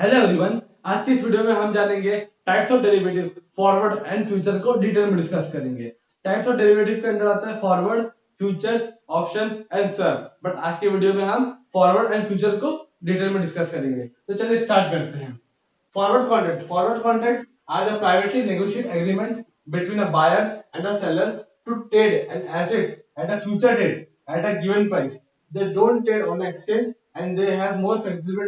Hello everyone, आज की इस वीडियो में हम जानेंगे types of derivative forward and future को डिटेल में डिस्कस करेंगे। टाइप्स ऑफ डेरिवेटिव के अंदर आता है forward, futures, option and swap. But आज के वीडियो में हम फॉरवर्ड एंड फ्यूचर को डिटेल में डिस्कस करेंगे। तो चलिए स्टार्ट करते हैं। Forward contract are the privately negotiate agreement between a buyer and a seller to trade an asset at a future date at a given price. They don't trade on exchange and they have more flexible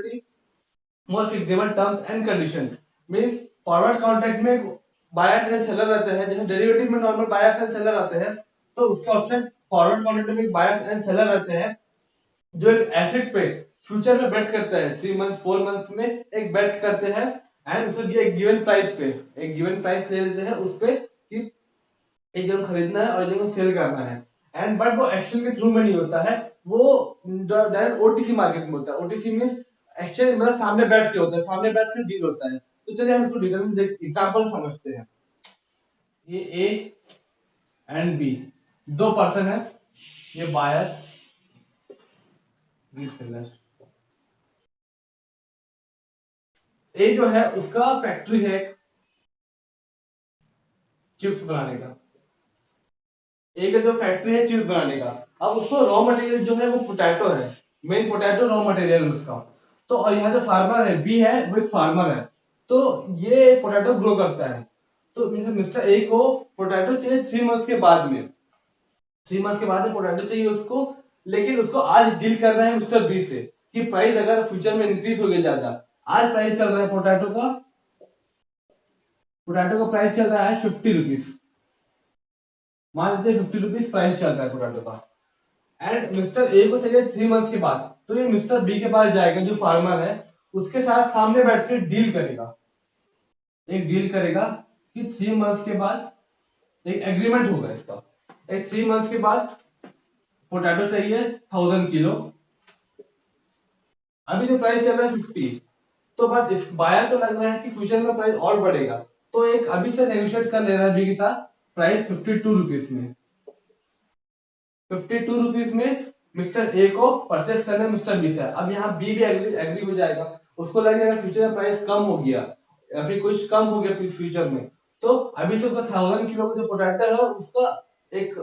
terms and conditions. Means forward contract में buyers and seller रहते हैं, जैसे derivative में normal buyers and seller आते हैं, तो उसका option forward contract में बायर्स एंड सेलर रहते हैं जो एक एसेट पे फ्यूचर में बेट करते हैं। 3 मंथ 4 मंथ में एक बेट करते हैं एंड उसको एक गिवन प्राइस पे एक गिवन प्राइस ले लेते हैं उस पे कि एक जगह खरीदना है और एक जगह सेल करना है। एंड बट वो एक्सचेंज के थ्रू में नहीं होता है, वो डायरेक्ट ओटीसी मार्केट में होता है। ओटीसी मींस एक्सचेंज मतलब सामने बैठ के होता है, सामने बैठ के डील होता है। तो चलिए हम इसको डिटेल में एग्जांपल समझते हैं। ये ए एंड बी दो पर्सन है, ये बायर, ये सेलर। ए जो है उसका फैक्ट्री है चिप्स बनाने का। ए का जो फैक्ट्री है चिप्स बनाने का, अब उसको रॉ मटेरियल जो है वो पोटैटो है, मेन पोटैटो रॉ मटेरियल उसका। तो और यहाँ जो फार्मर है बी है वो एक फार्मर है, तो ये पोटैटो ग्रो करता है। तो मिस्टर ए को पोटैटो चाहिए 3 मंथ के बाद में, 3 मंथ के बाद में पोटैटो चाहिए उसको। लेकिन उसको आज डील करना है मिस्टर बी से कि प्राइस अगर फ्यूचर में इंक्रीज हो गया ज्यादा। आज प्राइस चल रहा है पोटैटो का प्राइस चल रहा है 50 रुपीज। मान लेते हैं 50 रुपीज प्राइस चल रहा है पोटैटो का। एंड मिस्टर ए को चाहिए 3 मंथ के बाद, तो ये मिस्टर बी के पास जाएगा जो फार्मर है, उसके साथ सामने बैठ के डील करेगा। एक डील करेगा कि 3 मंथ के बाद एक एग्रीमेंट होगा इसका। एक 3 मंथ के बाद पोटैटो चाहिए 1000 किलो। अभी जो प्राइस चल रहा है 50, तो बट इस बायर को लग रहा है कि फ्यूचर में प्राइस और बढ़ेगा, तो एक अभी से नेगोशिएट कर ले रहा है बी के साथ प्राइस 52 रुपीज में। 52 रुपीज में मिस्टर ए को परचेस करना है मिस्टर बी से। अब यहाँ बी भी एग्री हो जाएगा, उसको लगेगा अगर फ्यूचर में प्राइस कम हो गया या फिर कुछ कम हो गया फ्यूचर में, तो अभी से उसका 1000 किलो का जो पोटैटो है उसका एक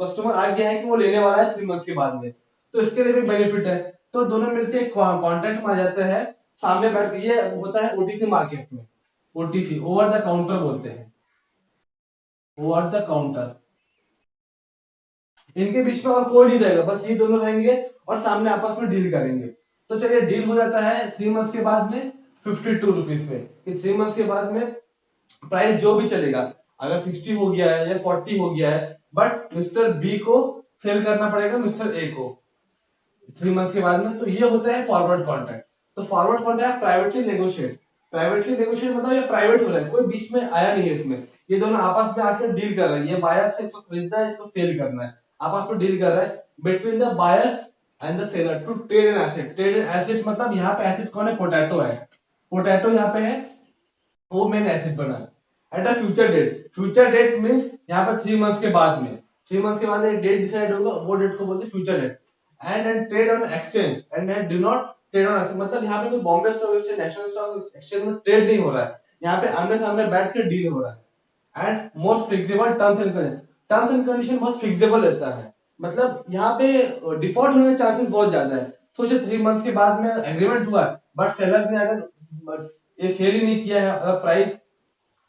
कस्टमर आ गया है कि वो लेने वाला है 3 मंथ के बाद में, तो इसके लिए भी बेनिफिट है। तो दोनों मिलकर एक कॉन्ट्रैक्ट में आ जाते हैं, सामने बैठ के। ये होता है ओटीसी मार्केट में, ओटीसी ओवर द काउंटर बोलते हैं, ओवर द काउंटर। इनके बीच में और कोई नहीं रहेगा, बस ये दोनों रहेंगे और सामने आपस में डील करेंगे। तो चलिए डील हो जाता है 3 मंथ के बाद में 52 रुपीज में कि 3 मंथ के बाद में प्राइस जो भी चलेगा, अगर 60 हो गया है या 40 हो गया है, बट मिस्टर बी को सेल करना पड़ेगा मिस्टर ए को 3 मंथ के बाद में। तो ये होता है फॉरवर्ड कॉन्ट्रैक्ट। तो फॉरवर्ड कॉन्ट्रैक्ट प्राइवेटली नेगोशिएट मतलब ये प्राइवेट हो रहा है, कोई बीच में आया नहीं है इसमें। ये दोनों आपस में आकर डील कर रहे हैं, ये बायर से इसको खरीदना है, इसको सेल करना है, आपस में डील कर रहा है between the buyers and the seller to trade an asset. Trade an asset मतलब यहाँ पे एसेट कौन है? पोटैटो है। पोटैटो यहाँ पे है, वो मेन एसेट बना है at a future date. Future date means यहाँ पर 3 मंथ के बाद में, 3 मंथ के बाद एक डेट डिसाइड होगा, वो डेट को बोलते हैं future date. And trade on exchange and do not trade on exchange मतलब यहाँ पे कोई Bombay stock exchange, national stock exchange में ट्रेड नहीं हो रहा है, यहाँ पे आमने सामने बैठ कर डील हो रहा है। And more flexible terms and condition बहुत फ्लेक्सिबल रहता है, मतलब यहाँ पे डिफॉल्ट होने के चांसेस बहुत ज्यादा है। सोचे 3 मंथ के बाद में एग्रीमेंट हुआ, बट सेलर ने अगर ये सेल ही नहीं किया है, अगर प्राइस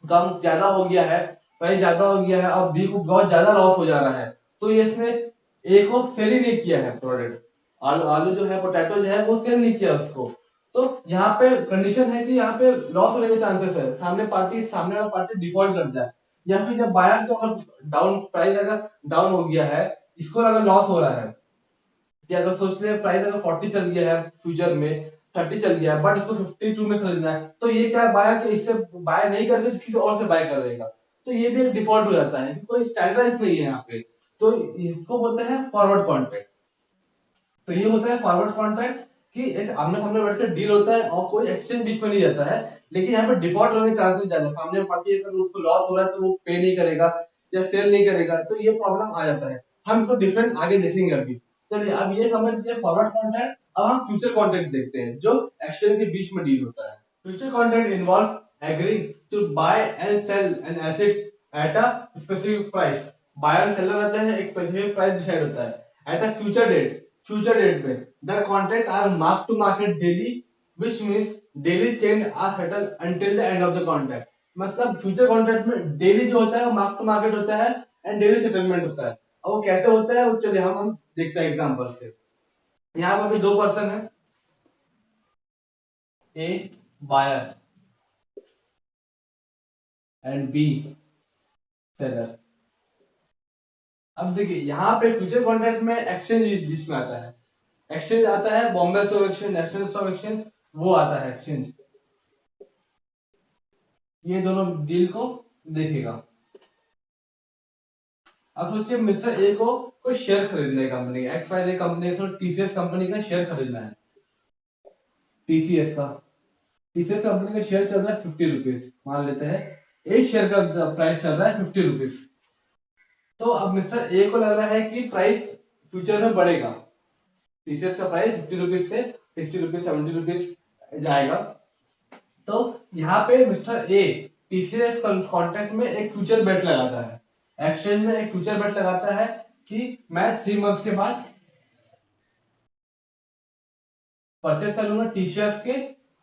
कम ज्यादा हो गया है, प्राइस ज्यादा हो गया है और बी को बहुत ज्यादा लॉस हो जा रहा है, तो ये इसने ए को सेल ही नहीं किया है प्रोडक्ट। आलू आलू जो है, पोटैटो जो है वो सेल नहीं किया उसको। तो यहाँ पे कंडीशन है कि यहाँ पे लॉस होने के चांसेस है, सामने वाला पार्टी डिफॉल्ट कर जाए, या फिर जब बायर को अगर डाउन प्राइस अगर डाउन हो गया है, इसको अगर लॉस हो रहा है कि अगर सोच ले प्राइस अगर 40 चल गया है, फ्यूचर में 30 चल गया है, बट इसको 52 में खरीदना है, तो ये क्या बाय के इससे बाय नहीं करके किसी और से बाय कर देगा, तो ये भी एक डिफॉल्ट हो जाता है, कोई स्टैंडर्डाइज नहीं है यहाँ पे। तो इसको बोलते हैं फॉरवर्ड कॉन्ट्रैक्ट। तो ये होता है फॉरवर्ड कॉन्ट्रैक्ट कि एक आमने सामने बैठकर डील होता है और कोई एक्सचेंज बीच में नहीं रहता है। लेकिन यहाँ पे डिफॉल्ट होने के चांसेस ज्यादा है, सामने पार्टी अगर उसको लॉस हो रहा है तो वो पे नहीं करेगा या सेल नहीं करेगा, तो ये प्रॉब्लम आ जाता है। हम इसको डिफरेंट आगे देखेंगे अभी। चलिए अब ये समझ लीजिए फॉरवर्ड कॉन्ट्रैक्ट। अब हम फ्यूचर कॉन्ट्रैक्ट देखते हैं जो एक्सचेंज के बीच में डील होता है। Future contract involve agreeing to buy and sell an asset at a specific price. Buyer and seller रहते हैं, एक specific price decide होता है at a future date. Future date में the contract are mark to market daily, which means daily change are settled until the end of the contract. मतलब future contract में daily जो होता है वो mark to market होता है and daily settlement होता है। अब वो कैसे होता है वो चलिए हम देखते हैं एग्जांपल से। यहाँ पर भी दो पर्सन है, A buyer and B seller. अब देखिए यहाँ पे फ्यूचर कॉन्ट्रैक्ट में एक्सचेंज लिस्ट में आता है, एक्सचेंज आता है Bombay stock exchange, national stock exchange, वो आता है एक्सचेंज। ये दोनों डील को देखेगा। अब सोचिए मिस्टर ए को कोई शेयर खरीदना है कंपनी का, एक्स वाई कंपनी का, टीसीएस कंपनी का शेयर खरीदना है। टीसीएस का, टीसीएस कंपनी का शेयर चल रहा है 50 रुपीज, मान लेते हैं एक शेयर का प्राइस चल रहा है 50 रुपीज। तो अब मिस्टर ए को लग रहा है कि प्राइस फ्यूचर में बढ़ेगा, टीसीएस का प्राइस 50 रुपीज से 60 रुपीज 70 रुपीज जाएगा। तो यहाँ पे मिस्टर ए टीसीएस कॉन्ट्रैक्ट में एक फ्यूचर बेट लगाता है, एक्सचेंज में एक फ्यूचर बेट लगाता है कि मैं 3 मंथ्स के बाद परचेस कर लूंगा टीसीएस के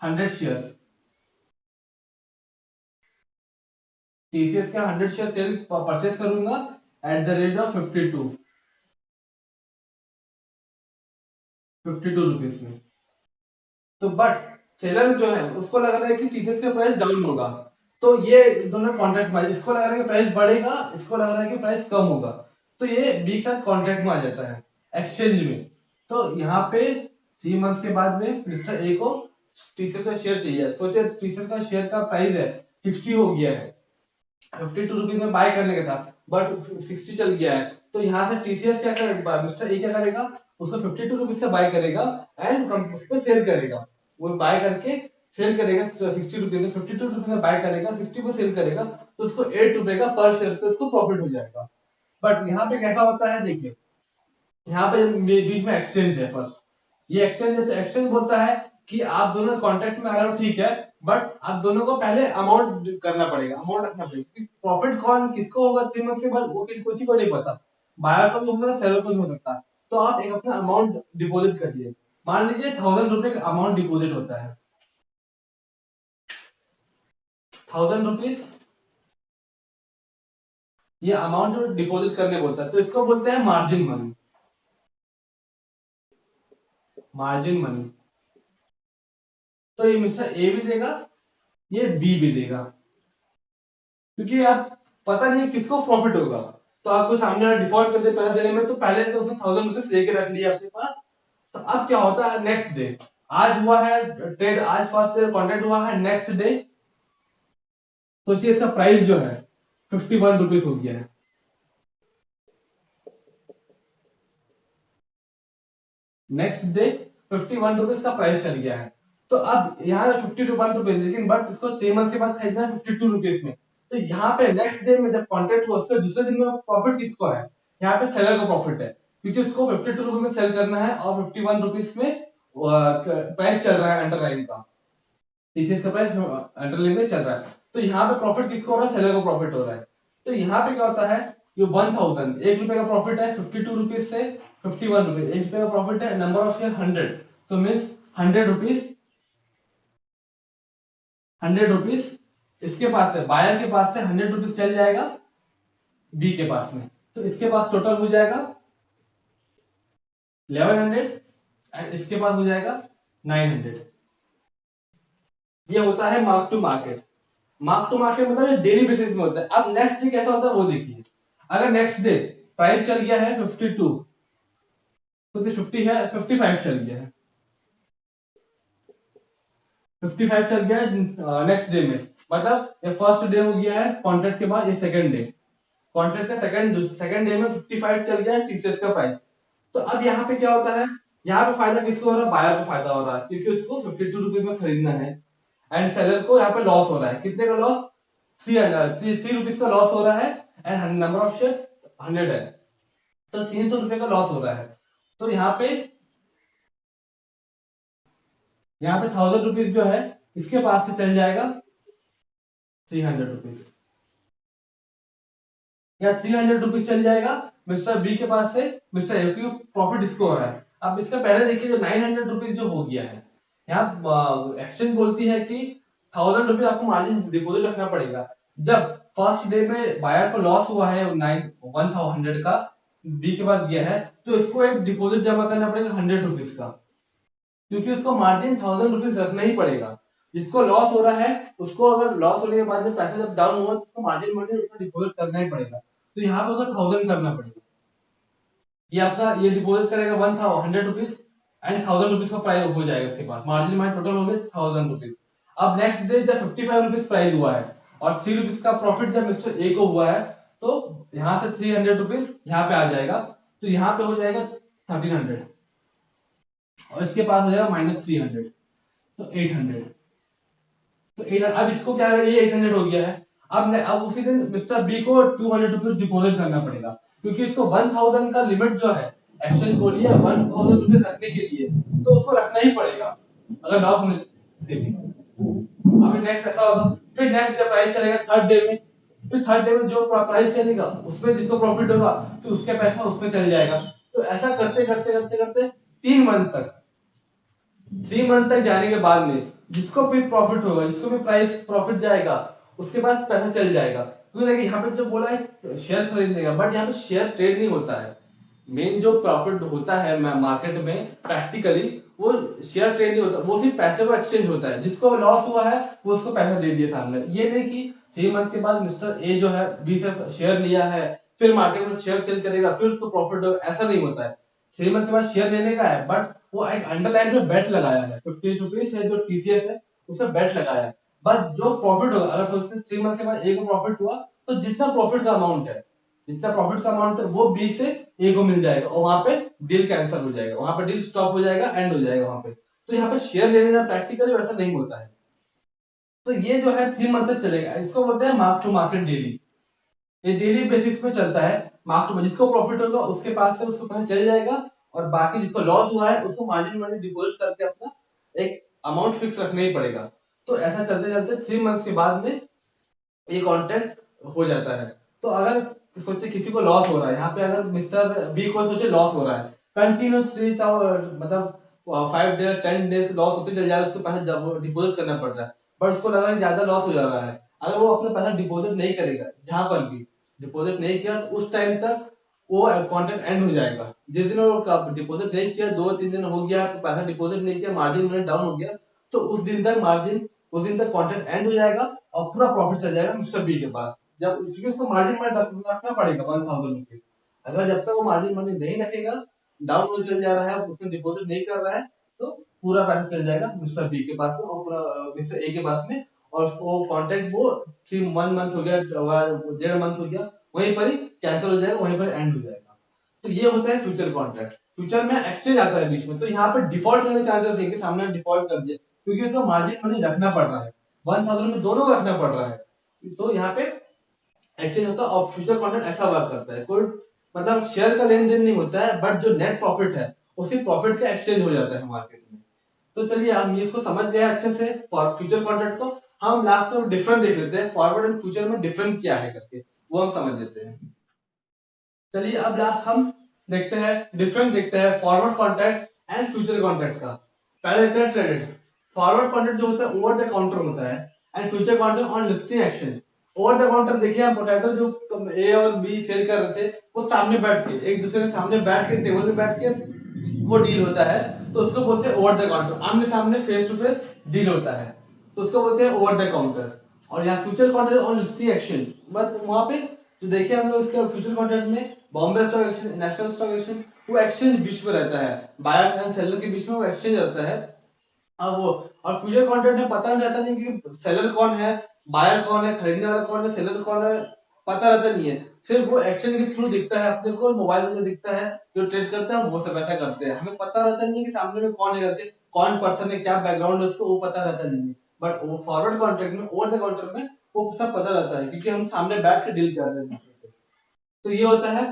100 शेयर, टीसीएस के 100 शेयर सेल परचेस करूंगा at the rate of 52 rupees में। तो बट सेलर जो है उसको लग रहा है कि टीसीएस का प्राइस डाउन होगा, तो ये दोनों कॉन्ट्रैक्ट में, इसको लग रहा है कि प्राइस बढ़ेगा, इसको लग रहा है कि प्राइस कम होगा, तो ये बी के साथ कॉन्ट्रैक्ट में आ जाता है एक्सचेंज में। तो यहाँ पे 3 मंथ्स के बाद में मिस्टर ए को टीसीएस का शेयर चाहिए। सोचे टीसीएस का शेयर का प्राइस है 60 हो गया है, 52 रुपीज में बाय करने का था बट 60 चल गया है, तो यहाँ से टीसीएस क्या करेगा, मिस्टर ए क्या करेगा, उसको 52 रुपीज से बाय करेगा एंड उस पर सेल करेगा। वो बाय करके सेल करेगा 60 रुपीज में, 52 रुपीज में बाय करेगा, 60 पे सेल करेगा, तो उसको 8 रुपए का पर शेयर पे उसको प्रॉफिट हो जाएगा। बट यहाँ पे कैसा होता है देखिए, यहाँ पे बीच में एक्सचेंज है फर्स्ट, ये एक्सचेंज है, तो एक्सचेंज बोलता है कि आप दोनों कॉन्ट्रैक्ट में आ रहे हो ठीक है, बट आप दोनों को पहले अमाउंट करना पड़ेगा, अमाउंट रखना पड़ेगा। प्रॉफिट कौन किसको होगा 3 मंथ के बाद वो किसी को नहीं पता, बायर को भी हो सकता, सेलर को भी हो सकता। तो आप एक अपना अमाउंट डिपॉजिट करिए, मान लीजिए 1000 रुपए का अमाउंट डिपॉजिट होता है, 1000 रुपीज ये अमाउंट जो डिपॉजिट करने बोलता है, तो इसको बोलते हैं मार्जिन मनी, मार्जिन मनी। तो ये मिस्टर ए भी देगा, ये बी भी देगा, क्योंकि आप पता नहीं किसको प्रॉफिट होगा, तो आपको सामने वाला डिफॉल्ट कर दे पैसा देने में, तो पहले से उसने 1000 रुपीज लेके रख लिया अपने पास। तो अब क्या होता है नेक्स्ट डे, आज हुआ है ट्रेड, आज फर्स्ट डे कॉन्ट्रैक्ट हुआ है, नेक्स्ट डे सोचिए इसका प्राइस जो है 51 रुपीज हो गया है, नेक्स्ट डे 51 रुपीज का प्राइस चल गया है। तो अब यहाँ 51 रुपीज, लेकिन बट इसको 6 मंथ के बाद खरीदना है 52 रुपीज में। तो यहाँ पे नेक्स्ट डे में जब कॉन्ट्रैक्ट हुआ उसके दूसरे दिन में प्रॉफिट किसको है, यहाँ पे सेलर को प्रॉफिट है, क्योंकि उसको 52 रुपीज में सेल करना है और 51 रुपीज में प्राइस चल रहा है अंडरलाइन का, टीसीएस का प्राइस अंडरलाइन में चल रहा है। तो यहाँ पे प्रॉफिट किसको हो रहा है, सेलर को प्रॉफिट हो रहा है। तो यहाँ पे क्या होता है, ये 1000 1 रुपए का प्रॉफिट है 52 रुपीज से 51 रुपीज, 1 रुपए का प्रॉफिट है, नंबर ऑफ शेयर 100, तो मीन्स 100 रुपीज, 100 रुपीज इसके पास से, बायर के पास से 100 रुपीज चल जाएगा बी के पास में, तो इसके पास टोटल हो जाएगा 1100 एंड इसके पास हो जाएगा 900। ये होता है mark to market. Mark to market मतलब ये डेली बेसिस में होता है। अब नेक्स्ट डे कैसा होता है वो देखिए, अगर नेक्स्ट डे प्राइस चल गया है 52, तो 50 है 55 चल गया है, 55 चल गया है नेक्स्ट डे में, मतलब ये फर्स्ट डे हो गया है कॉन्ट्रैक्ट के बाद, ये सेकंड डे, कॉन्ट्रैक्ट का सेकंड डे में 55 चल गया है टीसीएस का प्राइस। तो अब यहाँ पे क्या होता है, यहाँ पे फायदा किसको हो रहा है, बायर को फायदा हो रहा है, क्योंकि उसको 52 रुपीज में खरीदना है एंड सेलर को यहाँ पे लॉस हो रहा है, कितने का लॉस, 3 रुपीज का लॉस हो रहा है एंड नंबर ऑफ शेयर 100 है, तो 300 रुपए का लॉस हो रहा है। तो यहाँ पे 1000 रुपीज जो है इसके पास से चल जाएगा 300 रुपीज, या 300 रुपीज चल जाएगा मिस्टर बी के पास से मिस्टर ए, क्योंकि प्रॉफिट इसको हो रहा है। अब इसका पहले देखिए जो 900 रुपीज जो हो गया है, यहाँ एक्सचेंज बोलती है कि 1000 रुपीज आपको मार्जिन डिपोजिट रखना पड़ेगा। जब फर्स्ट डे में बायर को लॉस हुआ है 100 का, बी के पास गया है, तो इसको एक डिपॉजिट जमा करना पड़ेगा 100 रुपीज का, क्योंकि उसको मार्जिन 1000 रुपीज रखना ही पड़ेगा। जिसको लॉस हो रहा है उसको, अगर लॉस होने के बाद में पैसा जब डाउन हुआ तो उसको मार्जिन मार्जिन उसका डिपॉजिट करना ही पड़ेगा। तो यहाँ पे उसको 1000 करना पड़ेगा। ये आपका ये डिपॉजिट करेगा 100 रुपीज एंड 1000 रुपीज का प्राइस हो जाएगा इसके पास, मार्जिन मार्जिन टोटल हो गए 1000 रुपीज। अब नेक्स्ट डे जब 55 रुपीज प्राइस हुआ है और 3 रुपीज का प्रॉफिट जब मिस्टर ए को हुआ है, तो यहाँ से 300 रुपीज यहाँ पे आ जाएगा, तो यहाँ पे हो जाएगा 1300, और इसके पास हो जाएगा -300, तो 800। तो 800, अब इसको क्या है, ये 800 हो गया है। अब उसी दिन मिस्टर बी को 200 रुपीज डिपॉजिट करना पड़ेगा, क्योंकि इसको 1000 का लिमिट जो है एक्सचेंज को लिया 1000 रुपीज रखने के लिए, तो उसको रखना ही पड़ेगा अगर लॉस होने से भी। अभी नेक्स्ट ऐसा होगा, फिर नेक्स्ट जब प्राइस चलेगा थर्ड डे में, फिर थर्ड डे में जो प्राइस चलेगा उसमें जिसको प्रॉफिट होगा फिर उसके पैसा उसमें चल जाएगा। तो ऐसा करते करते करते करते 3 मंथ तक, 3 मंथ तक जाने के बाद में जिसको भी प्रॉफिट होगा, जिसको भी प्राइस प्रॉफिट जाएगा, उसके पास पैसा चल जाएगा। क्योंकि देखिए यहाँ पे जो बोला है शेयर खरीदने का, बट यहाँ पे शेयर ट्रेड नहीं होता है। मेन जो प्रॉफिट होता है मार्केट में प्रैक्टिकली, वो शेयर ट्रेड नहीं होता, वो सिर्फ पैसे को एक्सचेंज होता है। जिसको लॉस हुआ है वो उसको पैसा दे दिया सामने। ये नहीं कि 6 मंथ के बाद मिस्टर ए जो है बी से शेयर लिया है, फिर मार्केट में शेयर सेल करेगा, फिर उसको प्रॉफिट होगा, ऐसा नहीं होता है। 6 मंथ के बाद शेयर लेने का है, बट वो एक अंडरलाइन में बेट लगाया है 50 रुपीज है जो टीसीएस है, उसमें बेट लगाया है। बट जो प्रॉफिट होगा, अगर सोचते 3 मंथ के बाद ए को प्रॉफिट हुआ, तो जितना प्रॉफिट का अमाउंट है, जितना प्रॉफिट का अमाउंट है वो बी से ए को मिल जाएगा, और वहां पे डील कैंसिल हो जाएगा, वहां पे डील स्टॉप हो जाएगा, एंड हो जाएगा वहां पे। तो यहाँ पे शेयर लेने का प्रैक्टिकली वैसा नहीं होता है। तो ये जो है 3 मंथ तक चलेगा, इसको बोलते हैं मार्क टू मार्केट डेली। ये डेली बेसिस पे चलता है। मार्क टू, जिसको प्रॉफिट होगा उसके पास से उसको पैसा चल जाएगा, और बाकी जिसको लॉस हुआ है उसको मार्जिन मनी डिपॉजिट करके अपना एक अमाउंट फिक्स रखना ही पड़ेगा। तो ऐसा चलते चलते 3 मंथ के बाद में ये कॉन्ट्रैक्ट हो जाता है। तो अगर सोचे किसी को लॉस हो रहा है, यहाँ पे अगर मिस्टर बी को सोचे लॉस हो रहा है कंटिन्यूसली, मतलब 5 डेज 10 डेज लॉस होते चल जा रहा है, उसको पैसा डिपॉजिट करना पड़ रहा है, बट उसको लग रहा है ज्यादा लॉस हो जा रहा है। अगर वो अपना पैसा डिपॉजिट नहीं करेगा, जहां पर भी डिपॉजिट नहीं किया, तो उस टाइम तक वो कॉन्ट्रैक्ट एंड हो जाएगा। जिस दिन वो डिपॉजिट नहीं किया, 2-3 दिन हो गया, पैसा डिपॉजिट नहीं किया, मार्जिन डाउन हो गया, तो उस दिन तक कॉन्ट्रैक्ट एंड हो जाएगा, और पूरा प्रॉफिट चल जाएगा मिस्टर बी के पास। जब क्योंकि उसको मार्जिन मनी रखना पड़ेगा 1000 रुपीज। अगर जब तक वो मार्जिन मनी नहीं रखेगा, डाउन हो चल जा रहा है, उसने डिपॉजिट नहीं कर रहा है, तो पूरा पैसा चल जाएगा मिस्टर बी के पास में, और पूरा मिस्टर ए के पास में। और वो कॉन्ट्रैक्ट वो 1 मंथ हो गया, 1.5 मंथ हो गया, वहीं पर ही कैंसिल हो जाएगा, वहीं पर एंड हो जाएगा। तो ये होता है फ्यूचर कॉन्ट्रैक्ट। फ्यूचर में एक्सचेंज आता है बीच में, तो यहाँ पे डिफॉल्ट होने के चांसेस देंगे, सामने डिफॉल्ट कर दिया, क्योंकि उसको मार्जिन मनी रखना पड़ रहा है, 1000 में दोनों को रखना पड़ रहा है। तो यहाँ पे एक्सचेंज होता है, और फ्यूचर कॉन्ट्रैक्ट ऐसा वर्क करता है, कोई मतलब शेयर का लेन देन नहीं होता है, बट जो नेट प्रॉफिट है उसी प्रॉफिट का एक्सचेंज हो जाता है मार्केट में। तो चलिए हम इसको समझ गए अच्छे से फॉर फ्यूचर कॉन्ट्रैक्ट को। हम लास्ट में डिफरेंस देख लेते हैं, फॉरवर्ड एंड फ्यूचर में डिफरेंस क्या है करके, वो हम समझ लेते हैं। चलिए अब लास्ट हम देखते हैं, डिफरेंस देखते हैं forward contract and future contract का। पहले देखते हैं ट्रेडेड। फॉरवर्ड कॉन्ट्रैक्ट जो होता है ओवर द काउंटर होता है, and future contract on listing action. Over the counter देखिए, हम पोटैटो जो ए और बी सेल कर रहे थे, वो सामने बैठ के, एक दूसरे के सामने बैठ के, टेबल में बैठ के वो डील होता है, तो उसको बोलते हैं ओवर द काउंटर, आमने सामने फेस टू फेस डील होता है, तो उसको बोलते हैं ओवर द काउंटर। और यहाँ future contract on listing exchange, बस वहां पे तो देखिए हम लोग इसके फ्यूचर कॉन्ट्रैक्ट में Bombay stock exchange, national stock exchange, वो एक्सचेंज बीच में रहता है, बायर एंड सेलर के बीच में वो एक्सचेंज रहता है। अब वो, और फ्यूचर कॉन्ट्रैक्ट में पता रहता नहीं कि सेलर कौन है, बायर कौन है, खरीदने वाला कौन है, सेलर कौन है, पता रहता नहीं है। सिर्फ वो एक्सचेंज के थ्रू दिखता है अपने को, मोबाइल में जो दिखता है, जो ट्रेड करता है वो सब ऐसा करते हैं, हमें पता रहता नहीं है कि सामने में कौन है करके, कौन पर्सन है, क्या बैकग्राउंड है उसको, वो पता रहता नहीं है। बट वो फॉरवर्ड कॉन्ट्रैक्ट में, ओवर द काउंटर में वो सब पता रहता है, क्योंकि हम सामने बैठ के डील कर रहे हैं। तो ये होता है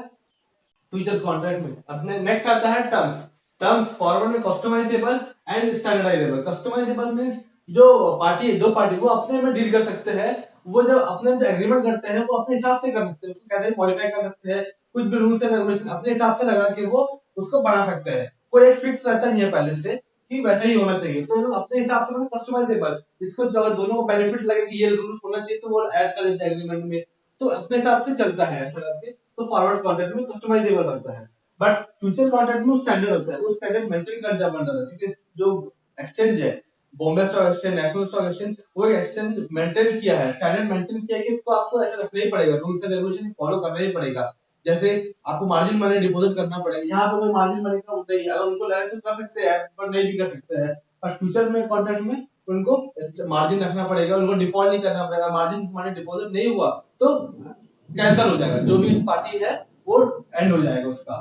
फ्यूचर्स कॉन्ट्रैक्ट में। अपने नेक्स्ट आता है टर्म्स। टर्म्स फॉरवर्ड में कस्टमाइजेबल एंड स्टैंडर्डाइजेबल। कस्टमाइजेबल मींस जो पार्टी दो पार्टी वो अपने में डील कर सकते हैं। वो जब अपने जो एग्रीमेंट करते हैं वो अपने हिसाब से कर सकते हैं, उसको कैसे मॉडिफाई कर सकते हैं, कुछ भी रूल्स एंड रेगुलेशन अपने हिसाब से लगा के वो उसको बना सकते हैं। कोई एक फिक्स रहता नहीं है पहले से कि वैसा ही होना चाहिए, तो लोग अपने हिसाब से कस्टमाइजेबल, इसको जो अगर दोनों को बेनिफिट लगे कि ये रूल्स होना चाहिए तो वो ऐड कर देते हैं एग्रीमेंट में, तो अपने हिसाब से चलता है ऐसा करके। तो फॉरवर्ड कॉन्ट्रैक्ट में कस्टमाइजेबल रहता है, बट फ्यूचर कॉन्ट्रैक्ट में स्टैंडर्ड होता है, वो स्टैंडर्ड मेंटेन कर जा बन रहा है, क्योंकि जो एक्सचेंज है, Bombay stock exchange, national stock exchange, वो एक्सचेंज मेंटेन किया है, स्टैंडर्ड मेंटेन किया है कि इसको आपको ऐसा रखना ही पड़ेगा, रूल्स एंड रेगुलेशन फॉलो करना ही पड़ेगा। जैसे आपको मार्जिन मनी डिपॉजिट करना पड़ेगा, यहाँ पे कोई मार्जिन मनी का नहीं है, अगर उनको लगे तो कर सकते हैं पर नहीं भी कर सकते हैं। पर फ्यूचर में कॉन्ट्रैक्ट में उनको मार्जिन रखना पड़ेगा, उनको डिफॉल्ट नहीं करना पड़ेगा, मार्जिन मनी डिपॉजिट नहीं हुआ तो कैंसिल हो जाएगा, जो भी पार्टी है वो एंड हो जाएगा, उसका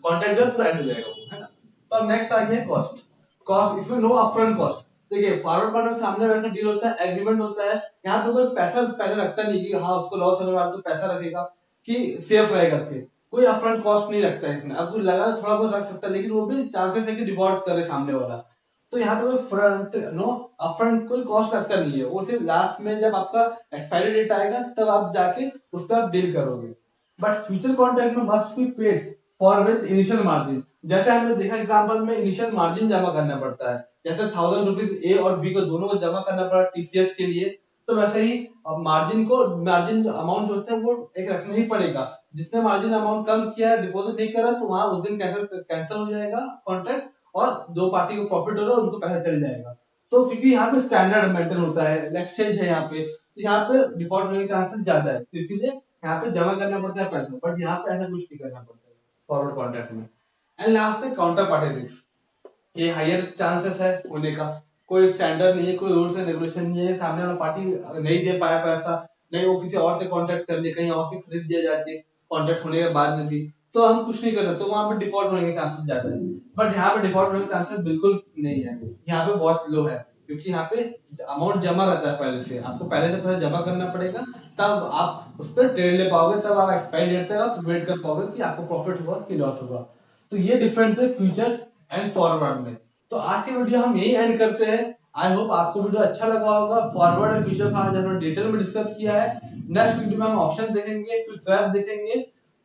कॉन्ट्रैक्ट जो पूरा एंड हो जाएगा वो, है ना। तो अब नेक्स्ट आ गया कॉस्ट। कॉस्ट, इसमें नो अपफ्रंट कॉस्ट। देखिए फॉरवर्ड कॉन्ट्रैक्ट सामने बैठकर डील होता है, एग्रीमेंट होता है, यहाँ पे कोई पैसा पहले रखता नहीं कि हाँ उसको लॉस होने वाला तो पैसा रखेगा कि सेफ रहे करके, कोई अपफ्रंट कॉस्ट नहीं रखता है इसमें। अगर लगा तो थोड़ा बहुत रख सकता है, लेकिन वो भी चांसेस है कि डिफॉल्ट करे सामने वाला। तो यहाँ पे कोई फ्रंट नो अपफ्रंट कोई कॉस्ट लगता नहीं है, वो सिर्फ लास्ट में जब आपका एक्सपायरी डेट आएगा तब आप जाके उस पर आप डील करोगे। बट फ्यूचर कॉन्ट्रैक्ट में must be paid for with initial margin. जैसे हमने देखा एग्जांपल में इनिशियल मार्जिन जमा करना पड़ता है, जैसे 1000 रुपीज ए और बी को दोनों को जमा करना पड़ा टीसीएस के लिए, तो वैसे ही मार्जिन अमाउंट जो होता है वो एक रखना ही पड़ेगा। जिसने मार्जिन अमाउंट कम किया, डिपॉजिट नहीं करा, तो वहां उस दिन कैंसिल हो जाएगा कॉन्ट्रैक्ट, और दो पार्टी को प्रॉफिट हो रहा है उनको पैसा चल जाएगा। तो क्योंकि यहाँ पे स्टैंडर्ड मेंटेन होता है, एक्सचेंज है यहाँ पे, तो यहाँ पे डिफॉल्ट होने के चांसेस ज्यादा है, तो इसीलिए यहाँ पे जमा करना पड़ता है पैसा, बट यहाँ पे ऐसा कुछ नहीं करना पड़ता है फॉरवर्ड कॉन्ट्रैक्ट में। एंड लास्ट है काउंटर पार्टी रिस्क, ये हायर चांसेस है होने का। कोई स्टैंडर्ड नहीं है, कोई रूल्स एंड रेगुलेशन नहीं है, सामने वाला पार्टी नहीं दे पाया पैसा, नहीं वो किसी और से कांटेक्ट कर ले, कहीं और से खरीद दिया जाके कांटेक्ट होने के बाद में भी, तो हम कुछ नहीं कर सकते, वहां पे डिफॉल्ट होने के चांसेस ज्यादा है। बट यहाँ पे डिफॉल्ट होने के चांसेस बिल्कुल नहीं है, यहाँ पे बहुत लो है, क्योंकि यहाँ पे अमाउंट जमा रहता है पहले से, आपको पहले से पैसा जमा करना पड़ेगा, तब आप उस पर ट्रेड ले पाओगे, तब आप एक्सपायरी डेट तक आप वेट कर पाओगे कि आपको प्रॉफिट हुआ कि लॉस हुआ। तो ये डिफरेंस है फ्यूचर एंड फॉरवर्ड में। तो आज की वीडियो हम यही एंड करते हैं। आई होप आपको वीडियो अच्छा लगा होगा। फॉरवर्ड एंड फ्यूचर का जैसे डिटेल में डिस्कस किया है। नेक्स्ट वीडियो में हम ऑप्शन देखेंगे, फिर स्वैप देखेंगे।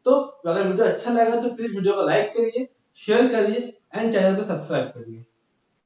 तो अगर वीडियो अच्छा लगा तो प्लीज वीडियो को लाइक करिए, शेयर करिए एंड चैनल को सब्सक्राइब करिए।